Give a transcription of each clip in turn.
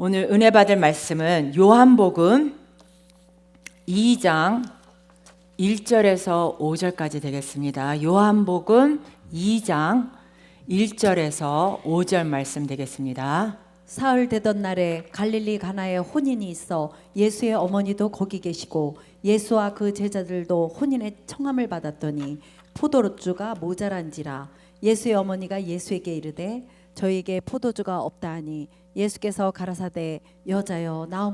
오늘 은혜 받을 말씀은 요한복음 2장 1절에서 5절까지 되겠습니다. 요한복음 2장 1절에서 5절 말씀 되겠습니다. 사흘 되던 날에 갈릴리 가나에 혼인이 있어 예수의 어머니도 거기 계시고 예수와 그 제자들도 혼인의 청함을 받았더니 포도주가 모자란지라. 예수의 어머니가 예수에게 이르되 저에게 포도주가 없다 하니 예수께서 가라사대 여자여 나와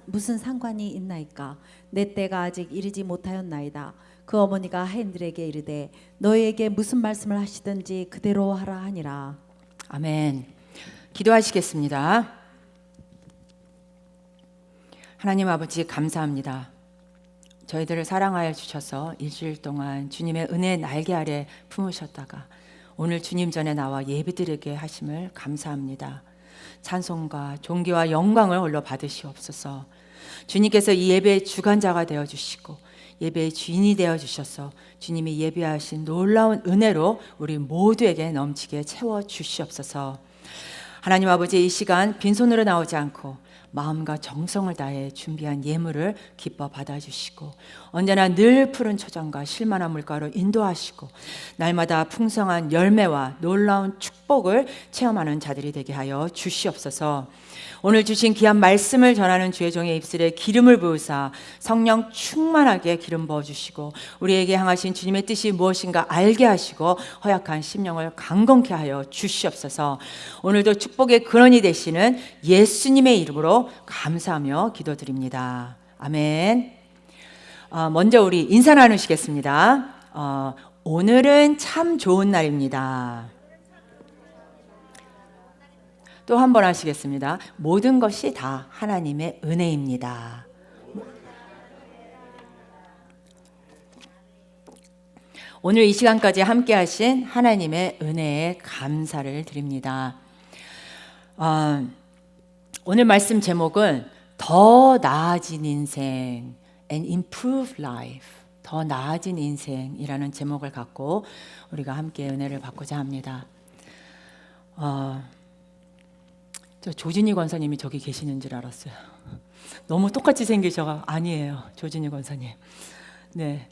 무슨 상관이 있나이까. 내 때가 아직 이르지 못하였나이다. 그 어머니가 하인들에게 이르되 너희에게 무슨 말씀을 하시든지 그대로 하라 하니라. 아멘. 기도하시겠습니다. 하나님 아버지 감사합니다. 저희들을 사랑하여 주셔서 일주일 동안 주님의 은혜 날개 아래 품으셨다가 오늘 주님 전에 나와 예배드리게 하심을 감사합니다. 찬송과 존귀와 영광을 홀로 받으시옵소서. 주님께서 이 예배의 주관자가 되어주시고 예배의 주인이 되어주셔서 주님이 예배하신 놀라운 은혜로 우리 모두에게 넘치게 채워주시옵소서. 하나님 아버지, 이 시간 빈손으로 나오지 않고 마음과 정성을 다해 준비한 예물을 기뻐 받아주시고 언제나 늘 푸른 초장과 실만한 물가로 인도하시고 날마다 풍성한 열매와 놀라운 축복을 체험하는 자들이 되게 하여 주시옵소서. 오늘 주신 귀한 말씀을 전하는 주의 종의 입술에 기름을 부으사 성령 충만하게 기름 부어주시고 우리에게 향하신 주님의 뜻이 무엇인가 알게 하시고 허약한 심령을 강건케 하여 주시옵소서. 오늘도 축복의 근원이 되시는 예수님의 이름으로 감사하며 기도드립니다. 아멘. 먼저 우리 인사 나누시겠습니다. 오늘은 참 좋은 날입니다. 또 한 번 하시겠습니다. 모든 것이 다 하나님의 은혜입니다. 오늘 이 시간까지 함께 하신 하나님의 은혜에 감사를 드립니다. 오늘 말씀 제목은 더 나아진 인생, An Improved Life, 더 나아진 인생이라는 제목을 갖고 우리가 함께 은혜를 받고자 합니다. 저 조진희 권사님이 저기 계시는 줄 알았어요. 너무 똑같이 생기셔가. 아니에요, 조진희 권사님. 네,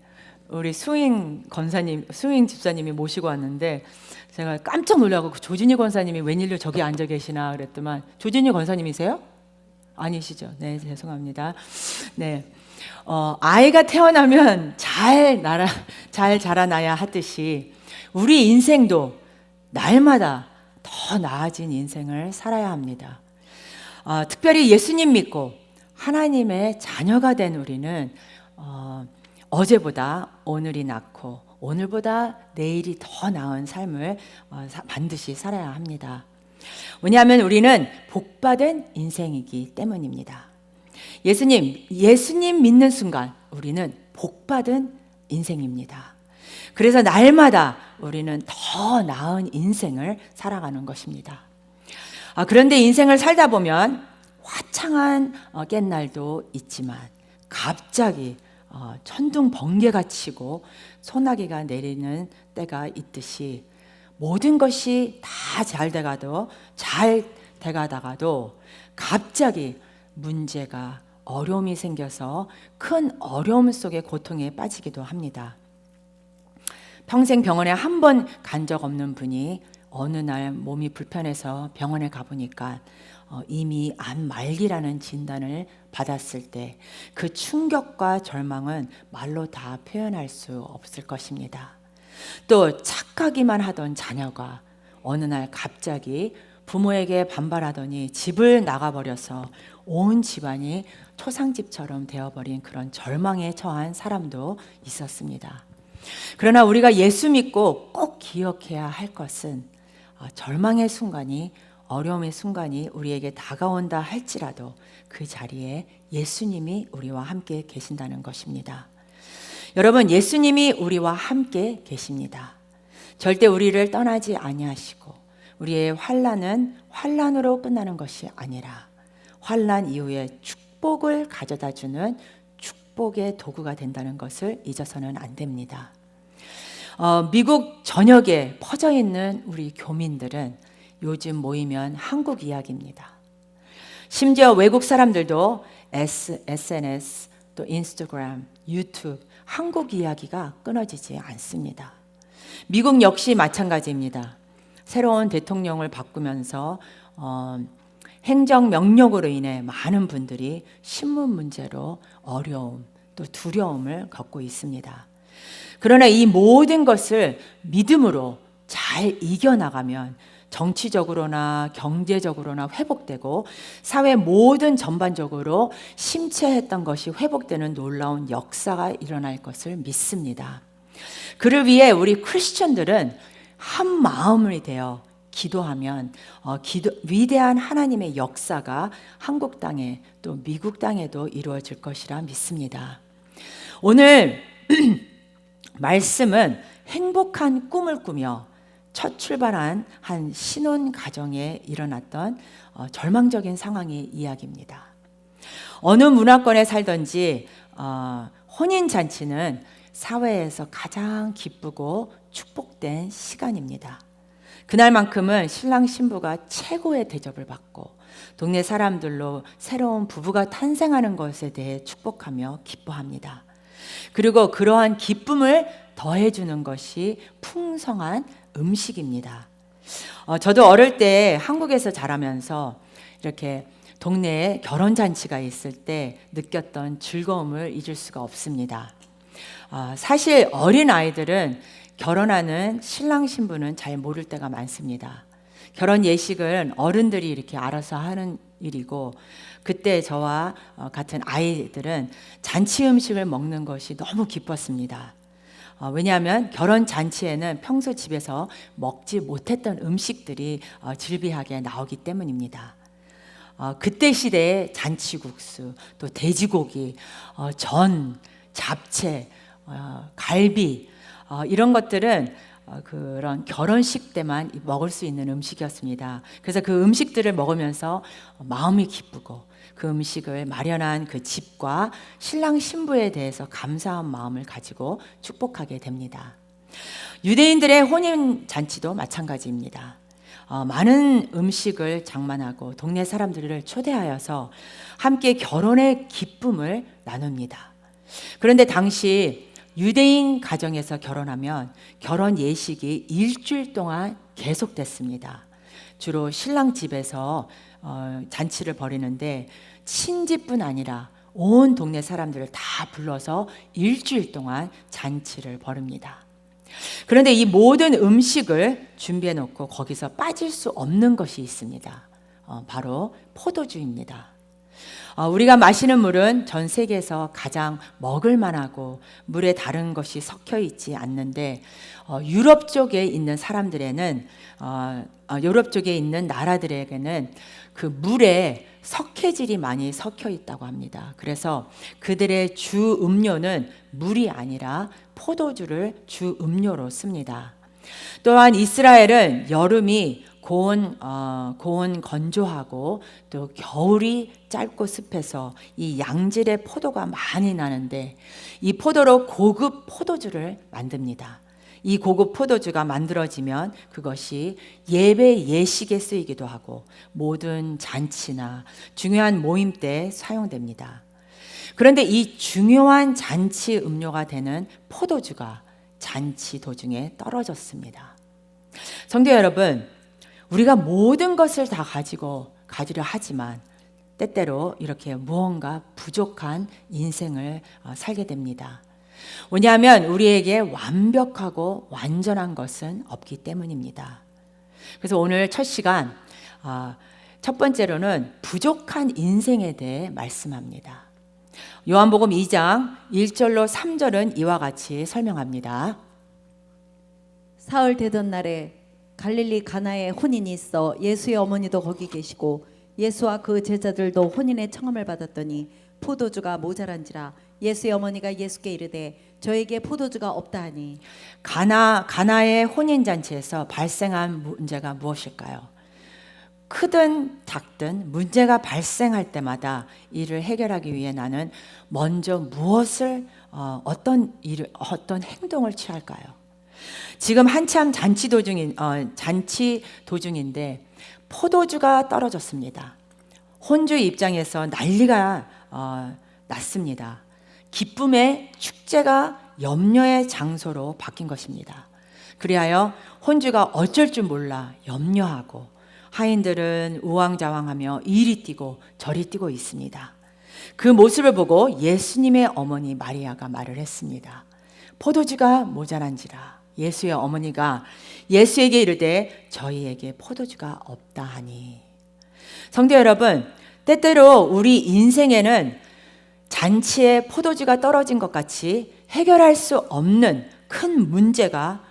우리 수잉 권사님, 수잉 집사님이 모시고 왔는데 제가 깜짝 놀라고 조진희 권사님이 웬일로 저기 앉아 계시나 그랬더만 조진희 권사님이세요? 아니시죠? 네, 죄송합니다. 네, 아이가 태어나면 잘 자라나야 하듯이 우리 인생도 날마다 더 나아진 인생을 살아야 합니다. 특별히 예수님 믿고 하나님의 자녀가 된 우리는 어제보다 오늘이 낫고 오늘보다 내일이 더 나은 삶을 반드시 살아야 합니다. 왜냐하면 우리는 복받은 인생이기 때문입니다. 예수님 믿는 순간 우리는 복받은 인생입니다. 그래서 날마다 우리는 더 나은 인생을 살아가는 것입니다. 그런데 인생을 살다 보면 화창한 깻날도 있지만 갑자기 천둥 번개가 치고 소나기가 내리는 때가 있듯이 모든 것이 다 잘 돼가다가도 갑자기 문제가 어려움이 생겨서 큰 어려움 속에 고통에 빠지기도 합니다. 평생 병원에 한 번 간 적 없는 분이 어느 날 몸이 불편해서 병원에 가보니까 이미 암 말기라는 진단을 받았을 때 그 충격과 절망은 말로 다 표현할 수 없을 것입니다. 또 착하기만 하던 자녀가 어느 날 갑자기 부모에게 반발하더니 집을 나가버려서 온 집안이 초상집처럼 되어버린 그런 절망에 처한 사람도 있었습니다. 그러나 우리가 예수 믿고 꼭 기억해야 할 것은 절망의 순간이, 어려움의 순간이 우리에게 다가온다 할지라도 그 자리에 예수님이 우리와 함께 계신다는 것입니다. 여러분, 예수님이 우리와 함께 계십니다. 절대 우리를 떠나지 아니하시고 우리의 환난은 환난으로 끝나는 것이 아니라 환난 이후에 축복을 가져다 주는 축복의 도구가 된다는 것을 잊어서는 안 됩니다. 미국 전역에 퍼져 있는 우리 교민들은 요즘 모이면 한국 이야기입니다. 심지어 외국 사람들도 SNS, 또 인스타그램, 유튜브, 한국 이야기가 끊어지지 않습니다. 미국 역시 마찬가지입니다. 새로운 대통령을 바꾸면서 행정명령으로 인해 많은 분들이 신문 문제로 어려움 또 두려움을 겪고 있습니다. 그러나 이 모든 것을 믿음으로 잘 이겨나가면 정치적으로나 경제적으로나 회복되고 사회 모든 전반적으로 심취했던 것이 회복되는 놀라운 역사가 일어날 것을 믿습니다. 그를 위해 우리 크리스천들은 한 마음이 되어 기도하면 위대한 하나님의 역사가 한국 땅에 또 미국 땅에도 이루어질 것이라 믿습니다. 오늘 말씀은 행복한 꿈을 꾸며 첫 출발한 한 신혼 가정에 일어났던 절망적인 상황의 이야기입니다. 어느 문화권에 살든지 혼인잔치는 사회에서 가장 기쁘고 축복된 시간입니다. 그날만큼은 신랑 신부가 최고의 대접을 받고 동네 사람들로 새로운 부부가 탄생하는 것에 대해 축복하며 기뻐합니다. 그리고 그러한 기쁨을 더해주는 것이 풍성한 음식입니다. 저도 어릴 때 한국에서 자라면서 이렇게 동네에 결혼잔치가 있을 때 느꼈던 즐거움을 잊을 수가 없습니다. 사실 어린 아이들은 결혼하는 신랑 신부는 잘 모를 때가 많습니다. 결혼 예식은 어른들이 이렇게 알아서 하는 일이고 그때 저와 같은 아이들은 잔치 음식을 먹는 것이 너무 기뻤습니다. 왜냐하면 결혼 잔치에는 평소 집에서 먹지 못했던 음식들이 즐비하게 나오기 때문입니다. 그때 시대에 잔치국수, 또 돼지고기, 전, 잡채, 갈비 이런 것들은 그런 결혼식 때만 먹을 수 있는 음식이었습니다. 그래서 그 음식들을 먹으면서 마음이 기쁘고 그 음식을 마련한 그 집과 신랑 신부에 대해서 감사한 마음을 가지고 축복하게 됩니다. 유대인들의 혼인 잔치도 마찬가지입니다. 많은 음식을 장만하고 동네 사람들을 초대하여서 함께 결혼의 기쁨을 나눕니다. 그런데 당시 유대인 가정에서 결혼하면 결혼 예식이 일주일 동안 계속됐습니다. 주로 신랑 집에서 잔치를 벌이는데 친지뿐 아니라 온 동네 사람들을 다 불러서 일주일 동안 잔치를 벌입니다. 그런데 이 모든 음식을 준비해 놓고 거기서 빠질 수 없는 것이 있습니다. 바로 포도주입니다. 우리가 마시는 물은 전 세계에서 가장 먹을 만하고 물에 다른 것이 섞여 있지 않는데 유럽 쪽에 있는 사람들에는 유럽 쪽에 있는 나라들에게는 그 물에 석회질이 많이 섞여 있다고 합니다. 그래서 그들의 주 음료는 물이 아니라 포도주를 주 음료로 씁니다. 또한 이스라엘은 여름이 고온 건조하고 또 겨울이 짧고 습해서 이 양질의 포도가 많이 나는데 이 포도로 고급 포도주를 만듭니다. 이 고급 포도주가 만들어지면 그것이 예배 예식에 쓰이기도 하고 모든 잔치나 중요한 모임 때 사용됩니다. 그런데 이 중요한 잔치 음료가 되는 포도주가 잔치 도중에 떨어졌습니다. 성도 여러분, 우리가 모든 것을 다 가지려 하지만 때때로 이렇게 무언가 부족한 인생을 살게 됩니다. 왜냐하면 우리에게 완벽하고 완전한 것은 없기 때문입니다. 그래서 오늘 첫 시간 첫 번째로는 부족한 인생에 대해 말씀합니다. 요한복음 2장 1절로 3절은 이와 같이 설명합니다. 사흘 되던 날에 갈릴리 가나에 혼인이 있어 예수의 어머니도 거기 계시고 예수와 그 제자들도 혼인의 청함을 받았더니 포도주가 모자란지라 예수의 어머니가 예수께 이르되 저에게 포도주가 없다 하니. 가나의 혼인 잔치에서 발생한 문제가 무엇일까요? 크든 작든 문제가 발생할 때마다 이를 해결하기 위해 나는 먼저 무엇을 어떤 행동을 취할까요? 지금 한참 잔치 도중인데 포도주가 떨어졌습니다. 혼주 입장에서 난리가 났습니다. 기쁨의 축제가 염려의 장소로 바뀐 것입니다. 그리하여 혼주가 어쩔 줄 몰라 염려하고 하인들은 우왕좌왕하며 이리 뛰고 저리 뛰고 있습니다. 그 모습을 보고 예수님의 어머니 마리아가 말을 했습니다. 포도주가 모자란지라. 예수의 어머니가 예수에게 이르되 저희에게 포도주가 없다 하니. 성도 여러분, 때때로 우리 인생에는 잔치에 포도주가 떨어진 것 같이 해결할 수 없는 큰 문제와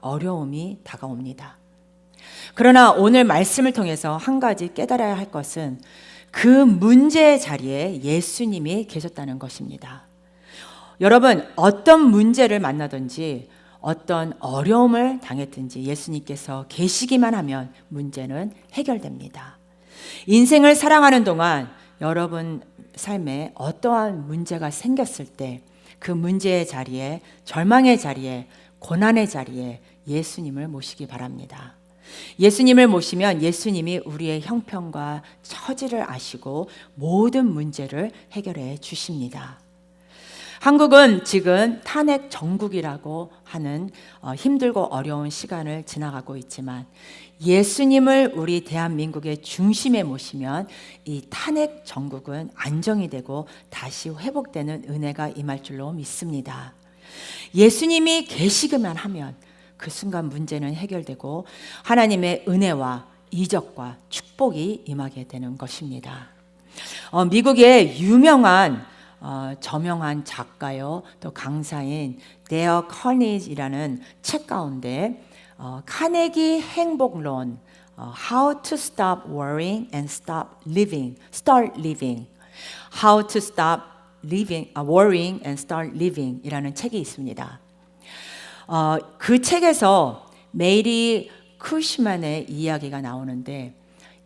어려움이 다가옵니다. 그러나 오늘 말씀을 통해서 한 가지 깨달아야 할 것은 그 문제의 자리에 예수님이 계셨다는 것입니다. 여러분, 어떤 문제를 만나든지 어떤 어려움을 당했든지 예수님께서 계시기만 하면 문제는 해결됩니다. 인생을 살아가는 동안 여러분 삶에 어떠한 문제가 생겼을 때 그 문제의 자리에, 절망의 자리에, 고난의 자리에 예수님을 모시기 바랍니다. 예수님을 모시면 예수님이 우리의 형편과 처지를 아시고 모든 문제를 해결해 주십니다. 한국은 지금 탄핵 정국이라고 하는 힘들고 어려운 시간을 지나가고 있지만 예수님을 우리 대한민국의 중심에 모시면 이 탄핵 정국은 안정이 되고 다시 회복되는 은혜가 임할 줄로 믿습니다. 예수님이 계시기만 하면 그 순간 문제는 해결되고 하나님의 은혜와 이적과 축복이 임하게 되는 것입니다. 미국의 유명한 저명한 작가요 또 강사인 데어 커니지라는 책 가운데 카네기 행복론 How to Stop Worrying and Start Living How to Stop Worrying and Start Living 이라는 책이 있습니다. 그 책에서 메리 쿠시만의 이야기가 나오는데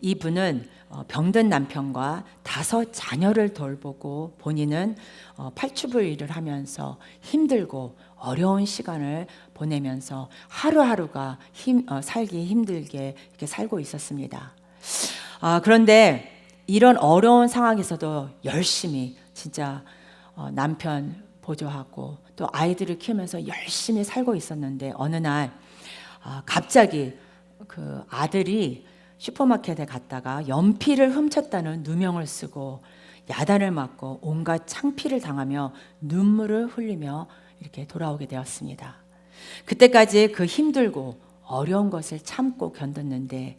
이분은 병든 남편과 5 자녀를 돌보고 본인은 팔주부 일을 하면서 힘들고 어려운 시간을 보내면서 하루하루가 살기 힘들게 이렇게 살고 있었습니다. 그런데 이런 어려운 상황에서도 열심히 진짜 남편 보조하고 또 아이들을 키우면서 열심히 살고 있었는데 어느 날 갑자기 그 아들이 슈퍼마켓에 갔다가 연필을 훔쳤다는 누명을 쓰고 야단을 맞고 온갖 창피를 당하며 눈물을 흘리며 이렇게 돌아오게 되었습니다. 그때까지 그 힘들고 어려운 것을 참고 견뎠는데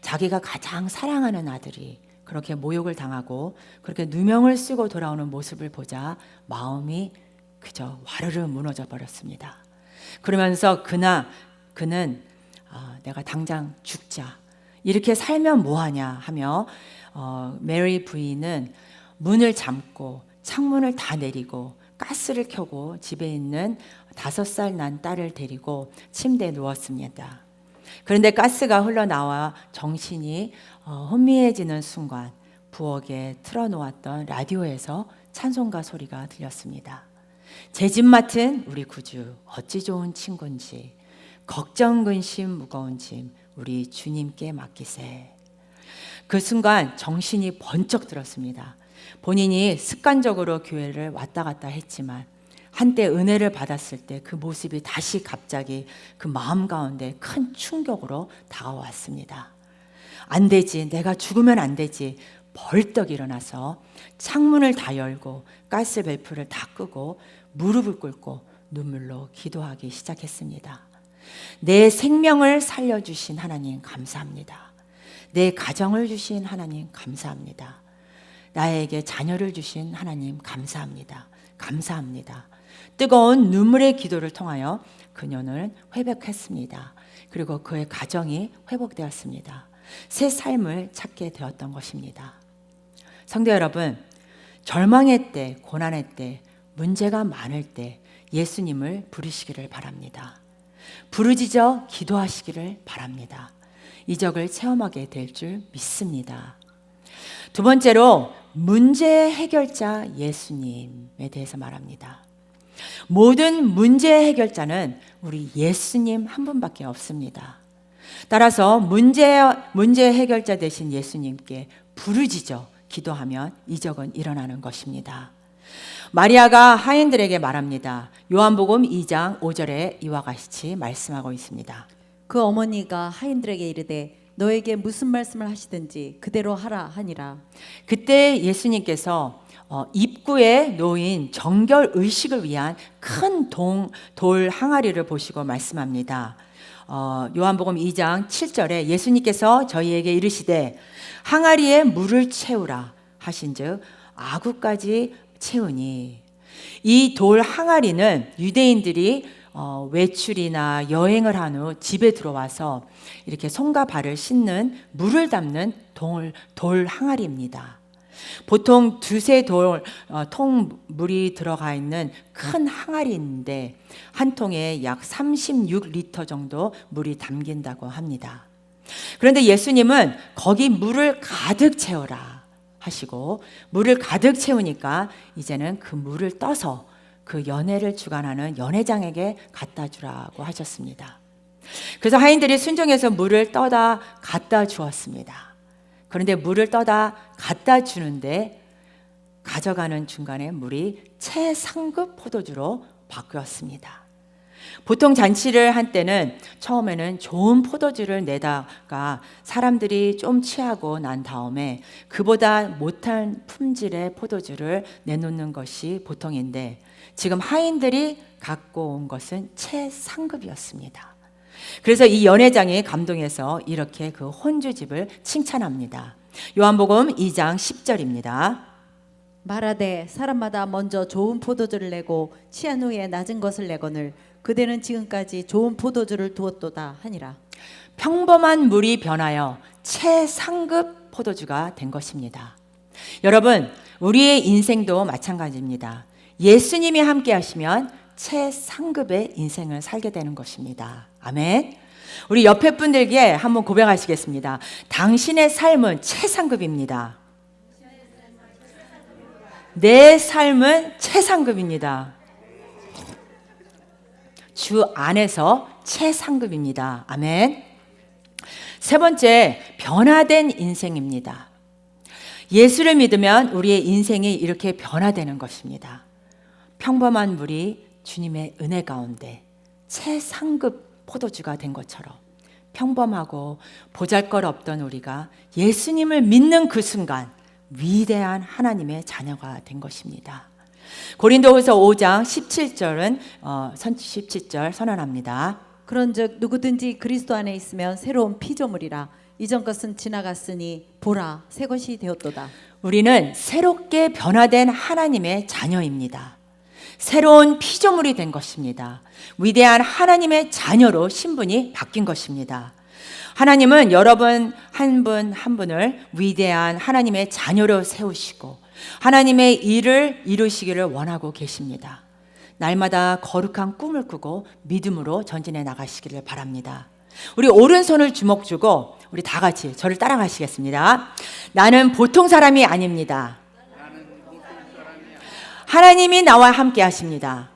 자기가 가장 사랑하는 아들이 그렇게 모욕을 당하고 그렇게 누명을 쓰고 돌아오는 모습을 보자 마음이 그저 와르르 무너져 버렸습니다. 그러면서 그는 내가 당장 죽자 이렇게 살면 뭐하냐 하며 메리 부인은 문을 잠고 창문을 다 내리고 가스를 켜고 집에 있는 5살 난 딸을 데리고 침대에 누웠습니다. 그런데 가스가 흘러나와 정신이 혼미해지는 순간 부엌에 틀어놓았던 라디오에서 찬송가 소리가 들렸습니다. 제 집 맡은 우리 구주 어찌 좋은 친구인지 걱정 근심 무거운 짐 우리 주님께 맡기세. 그 순간 정신이 번쩍 들었습니다. 본인이 습관적으로 교회를 왔다 갔다 했지만 한때 은혜를 받았을 때 그 모습이 다시 갑자기 그 마음 가운데 큰 충격으로 다가왔습니다. 안 되지, 내가 죽으면 안 되지. 벌떡 일어나서 창문을 다 열고 가스 밸브를 다 끄고 무릎을 꿇고 눈물로 기도하기 시작했습니다. 내 생명을 살려주신 하나님 감사합니다. 내 가정을 주신 하나님 감사합니다. 나에게 자녀를 주신 하나님 감사합니다. 감사합니다. 뜨거운 눈물의 기도를 통하여 그녀는 회복했습니다. 그리고 그의 가정이 회복되었습니다. 새 삶을 찾게 되었던 것입니다. 성도 여러분, 절망의 때, 고난의 때, 문제가 많을 때 예수님을 부르시기를 바랍니다. 부르짖어 기도하시기를 바랍니다. 이적을 체험하게 될 줄 믿습니다. 두 번째로 문제 해결자 예수님에 대해서 말합니다. 모든 문제 해결자는 우리 예수님 한 분밖에 없습니다. 따라서 문제 해결자 되신 예수님께 부르짖어 기도하면 이적은 일어나는 것입니다. 마리아가 하인들에게 말합니다. 요한복음 2장 5절에 이와 같이 말씀하고 있습니다. 그 어머니가 하인들에게 이르되 너에게 무슨 말씀을 하시든지 그대로 하라 하니라. 그때 예수님께서 입구에 놓인 정결 의식을 위한 큰 돌 항아리를 보시고 말씀합니다. 요한복음 2장 7절에 예수님께서 저희에게 이르시되 항아리에 물을 채우라 하신즉 아구까지 채우니, 이 돌 항아리는 유대인들이 외출이나 여행을 한 후 집에 들어와서 이렇게 손과 발을 씻는 물을 담는 돌 항아리입니다. 보통 두세 통 물이 들어가 있는 큰 항아리인데 한 통에 약 36리터 정도 물이 담긴다고 합니다. 그런데 예수님은 거기 물을 가득 채워라 하시고 물을 가득 채우니까 이제는 그 물을 떠서 그 연회를 주관하는 연회장에게 갖다 주라고 하셨습니다. 그래서 하인들이 순종해서 물을 떠다 갖다 주었습니다. 그런데 물을 떠다 갖다 주는데 가져가는 중간에 물이 최상급 포도주로 바뀌었습니다. 보통 잔치를 한 때는 처음에는 좋은 포도주를 내다가 사람들이 좀 취하고 난 다음에 그보다 못한 품질의 포도주를 내놓는 것이 보통인데 지금 하인들이 갖고 온 것은 최상급이었습니다. 그래서 이 연회장이 감동해서 이렇게 그 혼주집을 칭찬합니다. 요한복음 2장 10절입니다. 말하되 사람마다 먼저 좋은 포도주를 내고 취한 후에 낮은 것을 내거늘 그대는 지금까지 좋은 포도주를 두었도다 하니라. 평범한 물이 변하여 최상급 포도주가 된 것입니다. 여러분, 우리의 인생도 마찬가지입니다. 예수님이 함께 하시면 최상급의 인생을 살게 되는 것입니다. 아멘. 우리 옆에 분들께 한번 고백하시겠습니다. 당신의 삶은 최상급입니다. 내 삶은 최상급입니다. 주 안에서 최상급입니다. 아멘. 세 번째, 변화된 인생입니다. 예수를 믿으면 우리의 인생이 이렇게 변화되는 것입니다. 평범한 물이 주님의 은혜 가운데 최상급 포도주가 된 것처럼 평범하고 보잘것없던 우리가 예수님을 믿는 그 순간 위대한 하나님의 자녀가 된 것입니다. 고린도후서 5장 17절은 17절 선언합니다. 그런즉 누구든지 그리스도 안에 있으면 새로운 피조물이라 이전 것은 지나갔으니 보라 새 것이 되었도다. 우리는 새롭게 변화된 하나님의 자녀입니다. 새로운 피조물이 된 것입니다. 위대한 하나님의 자녀로 신분이 바뀐 것입니다. 하나님은 여러분 한 분 한 분을 위대한 하나님의 자녀로 세우시고 하나님의 일을 이루시기를 원하고 계십니다. 날마다 거룩한 꿈을 꾸고 믿음으로 전진해 나가시기를 바랍니다. 우리 오른손을 주먹 주고 우리 다 같이 저를 따라가시겠습니다. 나는 보통 사람이 아닙니다. 하나님이 나와 함께 하십니다.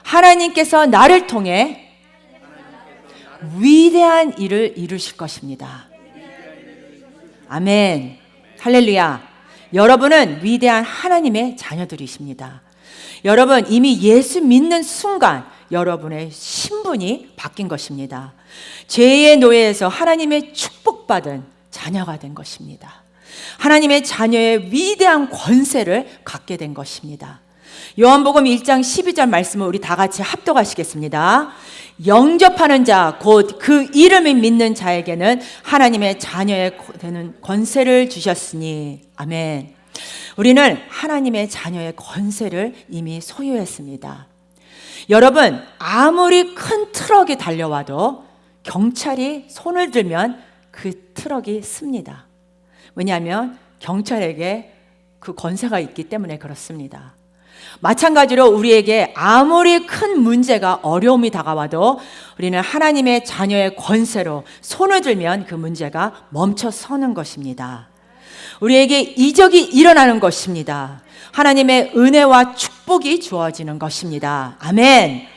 하나님께서 나를 통해 위대한 일을 이루실 것입니다. 아멘. 할렐루야. 여러분은 위대한 하나님의 자녀들이십니다. 여러분 이미 예수 믿는 순간 여러분의 신분이 바뀐 것입니다. 죄의 노예에서 하나님의 축복받은 자녀가 된 것입니다. 하나님의 자녀의 위대한 권세를 갖게 된 것입니다. 요한복음 1장 12절 말씀을 우리 다 같이 합독하시겠습니다. 영접하는 자 곧 그 이름을 믿는 자에게는 하나님의 자녀의 되는 권세를 주셨으니 아멘. 우리는 하나님의 자녀의 권세를 이미 소유했습니다. 여러분 아무리 큰 트럭이 달려와도 경찰이 손을 들면 그 트럭이 씁니다. 왜냐하면 경찰에게 그 권세가 있기 때문에 그렇습니다. 마찬가지로 우리에게 아무리 큰 문제가 어려움이 다가와도 우리는 하나님의 자녀의 권세로 손을 들면 그 문제가 멈춰 서는 것입니다. 우리에게 이적이 일어나는 것입니다. 하나님의 은혜와 축복이 주어지는 것입니다. 아멘.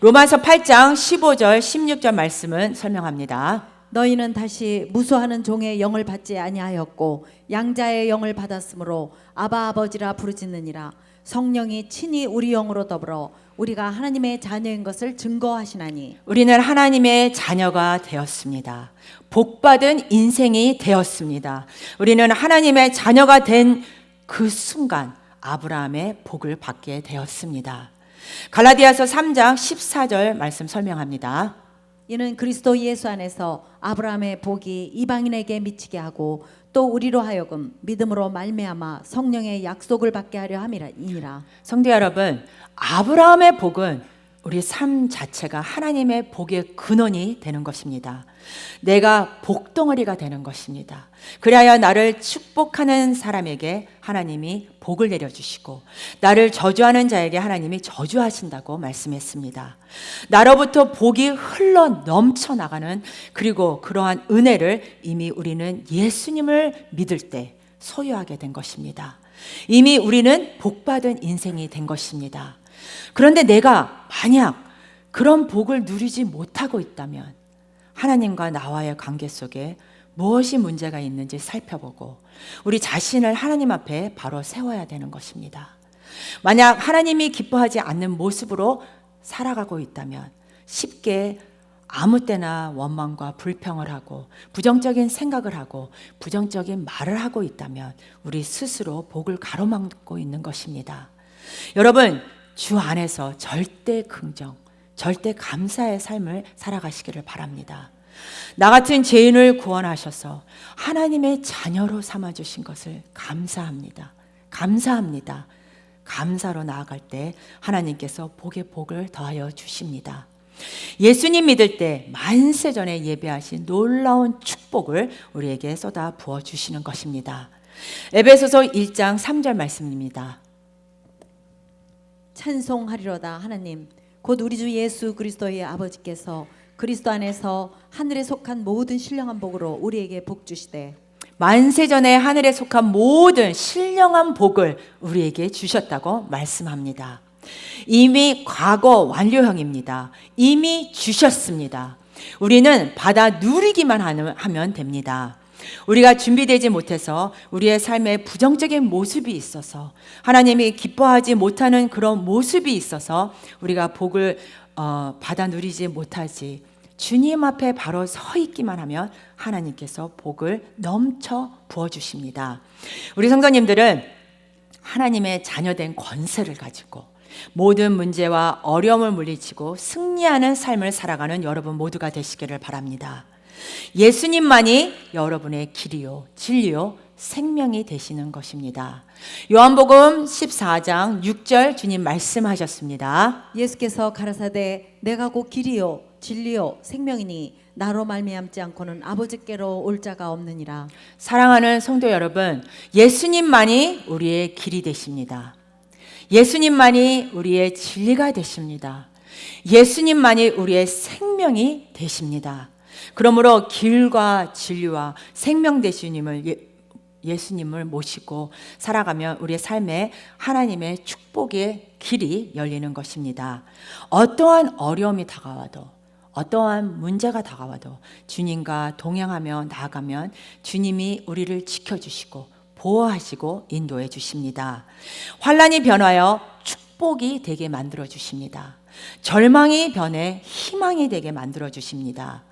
로마서 8장 15절 16절 말씀은 설명합니다. 너희는 다시 무수하는 종의 영을 받지 아니하였고 양자의 영을 받았으므로 아바 아버지라 부르짖느니라. 성령이 친히 우리 영으로 더불어 우리가 하나님의 자녀인 것을 증거하시나니 우리는 하나님의 자녀가 되었습니다. 복받은 인생이 되었습니다. 우리는 하나님의 자녀가 된 그 순간 아브라함의 복을 받게 되었습니다. 갈라디아서 3장 14절 말씀 설명합니다. 이는 그리스도 예수 안에서 아브라함의 복이 이방인에게 미치게 하고 또 우리로 하여금 믿음으로 말미암아 성령의 약속을 받게 하려 함이니라. 성도 여러분, 아브라함의 복은 우리 삶 자체가 하나님의 복의 근원이 되는 것입니다. 내가 복덩어리가 되는 것입니다. 그리하여 나를 축복하는 사람에게 하나님이 복을 내려주시고 나를 저주하는 자에게 하나님이 저주하신다고 말씀했습니다. 나로부터 복이 흘러 넘쳐나가는, 그리고 그러한 은혜를 이미 우리는 예수님을 믿을 때 소유하게 된 것입니다. 이미 우리는 복받은 인생이 된 것입니다. 그런데 내가 만약 그런 복을 누리지 못하고 있다면 하나님과 나와의 관계 속에 무엇이 문제가 있는지 살펴보고 우리 자신을 하나님 앞에 바로 세워야 되는 것입니다. 만약 하나님이 기뻐하지 않는 모습으로 살아가고 있다면 쉽게 아무 때나 원망과 불평을 하고 부정적인 생각을 하고 부정적인 말을 하고 있다면 우리 스스로 복을 가로막고 있는 것입니다. 여러분, 주 안에서 절대 긍정, 절대 감사의 삶을 살아가시기를 바랍니다. 나 같은 죄인을 구원하셔서 하나님의 자녀로 삼아주신 것을 감사합니다. 감사합니다. 감사로 나아갈 때 하나님께서 복의 복을 더하여 주십니다. 예수님 믿을 때 만세전에 예배하신 놀라운 축복을 우리에게 쏟아 부어 주시는 것입니다. 에베소서 1장 3절 말씀입니다. 찬송하리로다 하나님 곧 우리 주 예수 그리스도의 아버지께서 그리스도 안에서 하늘에 속한 모든 신령한 복으로 우리에게 복 주시되 만세전에 하늘에 속한 모든 신령한 복을 우리에게 주셨다고 말씀합니다. 이미 과거 완료형입니다. 이미 주셨습니다. 우리는 받아 누리기만 하면 됩니다. 우리가 준비되지 못해서 우리의 삶에 부정적인 모습이 있어서 하나님이 기뻐하지 못하는 그런 모습이 있어서 우리가 복을 받아 누리지 못하지, 주님 앞에 바로 서 있기만 하면 하나님께서 복을 넘쳐 부어주십니다. 우리 성도님들은 하나님의 자녀된 권세를 가지고 모든 문제와 어려움을 물리치고 승리하는 삶을 살아가는 여러분 모두가 되시기를 바랍니다. 예수님만이 여러분의 길이요 진리요 생명이 되시는 것입니다. 요한복음 14장 6절 주님 말씀하셨습니다. 예수께서 가라사대 내가 곧 길이요 진리요 생명이니 나로 말미암지 않고는 아버지께로 올 자가 없느니라. 사랑하는 성도 여러분, 예수님만이 우리의 길이 되십니다. 예수님만이 우리의 진리가 되십니다. 예수님만이 우리의 생명이 되십니다. 그러므로 길과 진리와 생명 되시는 예수님을 모시고 살아가면 우리의 삶에 하나님의 축복의 길이 열리는 것입니다. 어떠한 어려움이 다가와도, 어떠한 문제가 다가와도 주님과 동행하며 나아가면 주님이 우리를 지켜주시고 보호하시고 인도해 주십니다. 환난이 변하여 축복이 되게 만들어 주십니다. 절망이 변해 희망이 되게 만들어 주십니다.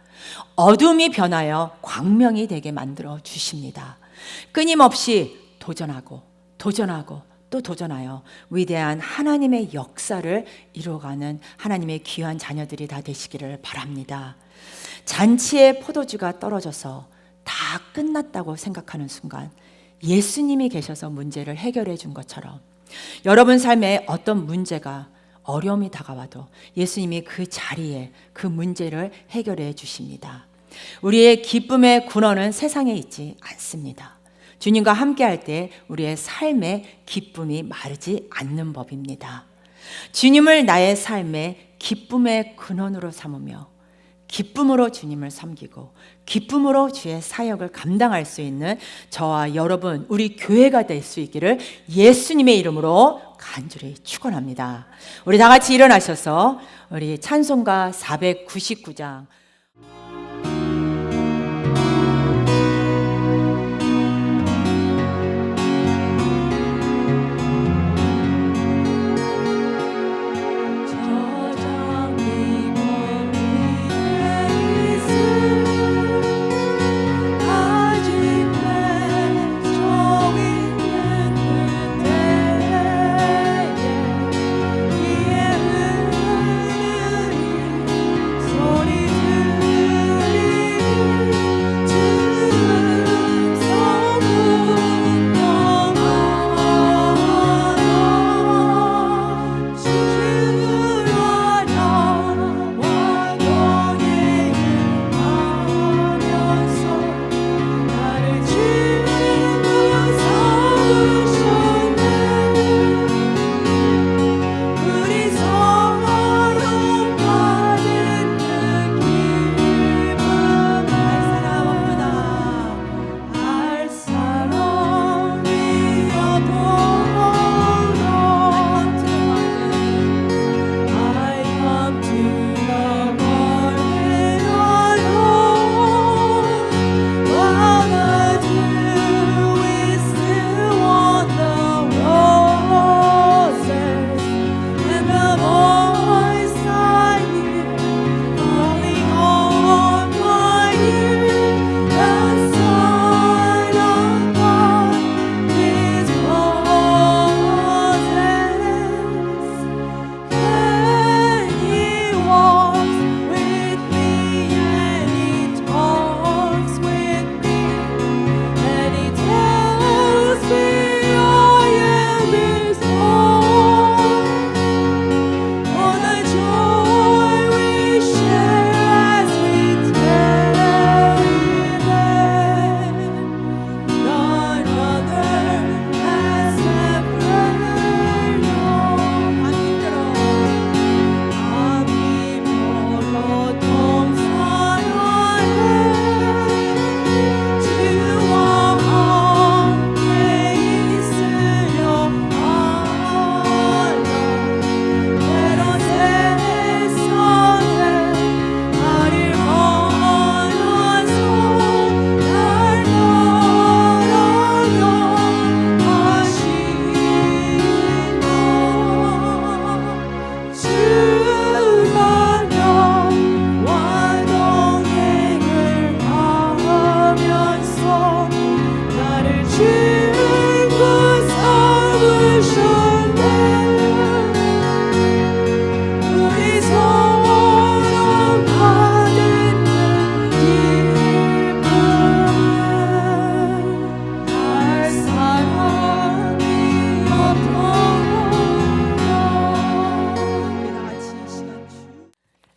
어둠이 변하여 광명이 되게 만들어 주십니다. 끊임없이 도전하고 또 도전하여 위대한 하나님의 역사를 이루어가는 하나님의 귀한 자녀들이 다 되시기를 바랍니다. 잔치의 포도주가 떨어져서 다 끝났다고 생각하는 순간 예수님이 계셔서 문제를 해결해 준 것처럼 여러분 삶에 어떤 문제가 어려움이 다가와도 예수님이 그 자리에 그 문제를 해결해 주십니다. 우리의 기쁨의 근원은 세상에 있지 않습니다. 주님과 함께할 때 우리의 삶의 기쁨이 마르지 않는 법입니다. 주님을 나의 삶의 기쁨의 근원으로 삼으며 기쁨으로 주님을 섬기고 기쁨으로 주의 사역을 감당할 수 있는 저와 여러분, 우리 교회가 될 수 있기를 예수님의 이름으로 간절히 축원합니다. 우리 다 같이 일어나셔서 우리 찬송가 499장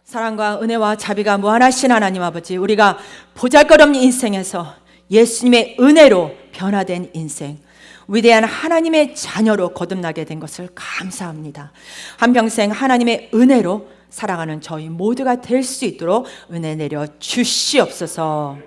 사랑과 은혜와 자비가 무한하신 하나님 아버지, 우리가 보잘것없는 인생에서 예수님의 은혜로 변화된 인생, 위대한 하나님의 자녀로 거듭나게 된 것을 감사합니다. 한평생 하나님의 은혜로 살아가는 저희 모두가 될 수 있도록 은혜 내려 주시옵소서.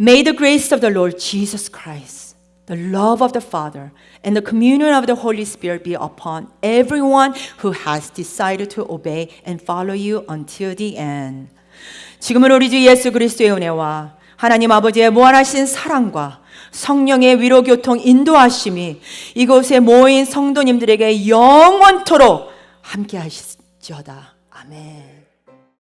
May the grace of the Lord Jesus Christ, the love of the Father, and the communion of the Holy Spirit be upon everyone who has decided to obey and follow you until the end. 지금은 우리 주 예수 그리스도의 은혜와 하나님 아버지의 무한하신 사랑과 성령의 위로 교통 인도하심이 이곳에 모인 성도님들에게 영원토록 함께 하시지어다. 아멘.